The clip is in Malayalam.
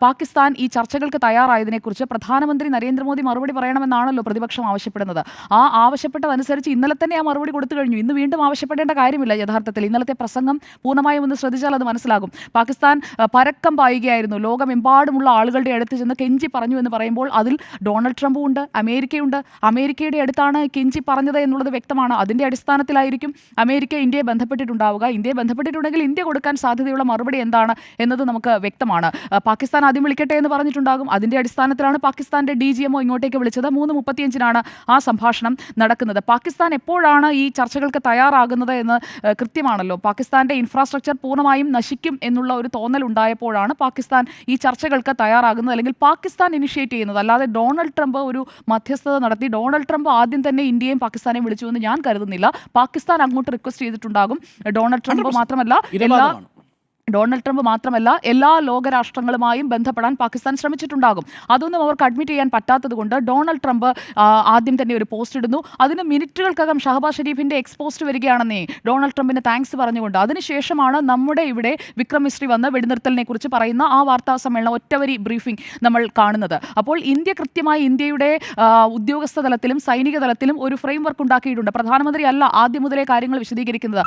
പാകിസ്ഥാൻ ഈ ചർച്ചകൾക്ക് തയ്യാറായതിനെക്കുറിച്ച് പ്രധാനമന്ത്രി നരേന്ദ്രമോദി മറുപടി പറയണമെന്നാണല്ലോ പ്രതിപക്ഷം ആവശ്യപ്പെടുന്നത്. ആ ആവശ്യപ്പെട്ടതനുസരിച്ച് ഇന്നലെ തന്നെ ആ മറുപടി കൊടുത്തു കഴിഞ്ഞു. ഇന്ന് വീണ്ടും ആവശ്യപ്പെടേണ്ട കാര്യമില്ല. യഥാർത്ഥത്തിൽ ഇന്നലത്തെ പ്രസംഗം പൂർണ്ണമായും ഒന്ന് ശ്രദ്ധിച്ചാൽ അത് മനസ്സിലാകും. പാകിസ്ഥാൻ പരക്കം പായുകയായിരുന്നു. ലോകമെമ്പാടുമുള്ള ആളുകളുടെ അടുത്ത് ചെന്ന് കെഞ്ചി പറഞ്ഞു എന്ന് പറയുമ്പോൾ അതിൽ ഡൊണാൾഡ് ട്രംപും ഉണ്ട്, അമേരിക്കയുണ്ട്. അമേരിക്കയുടെ അടുത്താണ് കെഞ്ചി പറഞ്ഞത് എന്നുള്ളത് വ്യക്തമാണ്. അതിൻ്റെ അടിസ്ഥാനത്തിലായിരിക്കും അമേരിക്ക ഇന്ത്യയെ ബന്ധപ്പെട്ടിട്ടുണ്ടാവുക. ഇന്ത്യയെ ബന്ധപ്പെട്ടിട്ടുണ്ടെങ്കിൽ ഇന്ത്യ കൊടുക്കാൻ സാധ്യതയുള്ള മറുപടി എന്താണ് എന്നത് നമുക്ക് വ്യക്തമാണ്. പാകിസ്ഥാൻ ആദ്യം വിളിക്കട്ടെ എന്ന് പറഞ്ഞിട്ടുണ്ടാകും. അതിൻ്റെ അടിസ്ഥാനത്തിലാണ് പാകിസ്ഥാന്റെ DGMO ഇങ്ങോട്ടേക്ക് വിളിച്ചത്. 3:35 ആ സംഭാഷണം നടക്കുന്നത്. പാകിസ്ഥാൻ എപ്പോഴാണ് ഈ ചർച്ചകൾക്ക് തയ്യാറാകുന്നത് എന്ന് കൃത്യമാണല്ലോ. പാകിസ്ഥാന്റെ ഇൻഫ്രാസ്ട്രക്ചർ പൂർണ്ണമായും നശിക്കും എന്നുള്ള ഒരു തോന്നൽ ഉണ്ടായപ്പോഴാണ് പാകിസ്ഥാൻ ഈ ചർച്ചകൾക്ക് തയ്യാറാകുന്നത്, അല്ലെങ്കിൽ പാകിസ്ഥാൻ ഇനിഷ്യേറ്റ് ചെയ്യുന്നത്. അല്ലാതെ ഡൊണാൾഡ് ട്രംപ് ഒരു മധ്യസ്ഥത നടത്തി ഡൊണാൾഡ് ട്രംപ് ആദ്യം തന്നെ ഇന്ത്യയും പാകിസ്ഥാനെയും വിളിച്ചുവെന്ന് ഞാൻ കരുതുന്നില്ല. പാകിസ്ഥാൻ അങ്ങോട്ട് റിക്വസ്റ്റ് ചെയ്തിട്ടുണ്ടാകും. ഡൊണാൾഡ് ട്രംപ് മാത്രമല്ല എല്ലാ ലോകരാഷ്ട്രങ്ങളുമായും ബന്ധപ്പെടാൻ പാകിസ്ഥാൻ ശ്രമിച്ചിട്ടുണ്ടാകും. അതൊന്നും അവർക്ക് അഡ്മിറ്റ് ചെയ്യാൻ പറ്റാത്തത് കൊണ്ട് ഡൊണാൾഡ് ട്രംപ് ആദ്യം തന്നെ ഒരു പോസ്റ്റ് ഇടുന്നു. അതിന് മിനിറ്റുകൾക്കകം ഷഹബാസ് ഷെരീഫിന്റെ എക്സ്പോസ്റ്റ് വരികയാണെന്നേ, ഡൊണാൾഡ് ട്രംപിന് താങ്ക്സ് പറഞ്ഞുകൊണ്ട്. അതിനുശേഷമാണ് നമ്മുടെ ഇവിടെ വിക്രം മിസ്രി വന്ന് വെടിനിർത്തലിനെ കുറിച്ച് പറയുന്ന ആ വാർത്താ സമ്മേളനം, ഒറ്റവരി ബ്രീഫിംഗ് നമ്മൾ കാണുന്നത്. അപ്പോൾ ഇന്ത്യ കൃത്യമായി ഇന്ത്യയുടെ ഉദ്യോഗസ്ഥ തലത്തിലും സൈനിക തലത്തിലും ഒരു ഫ്രെയിം വർക്ക് ഉണ്ടാക്കിയിട്ടുണ്ട്. പ്രധാനമന്ത്രി അല്ല ആദ്യം മുതലേ കാര്യങ്ങൾ വിശദീകരിക്കുന്നത്.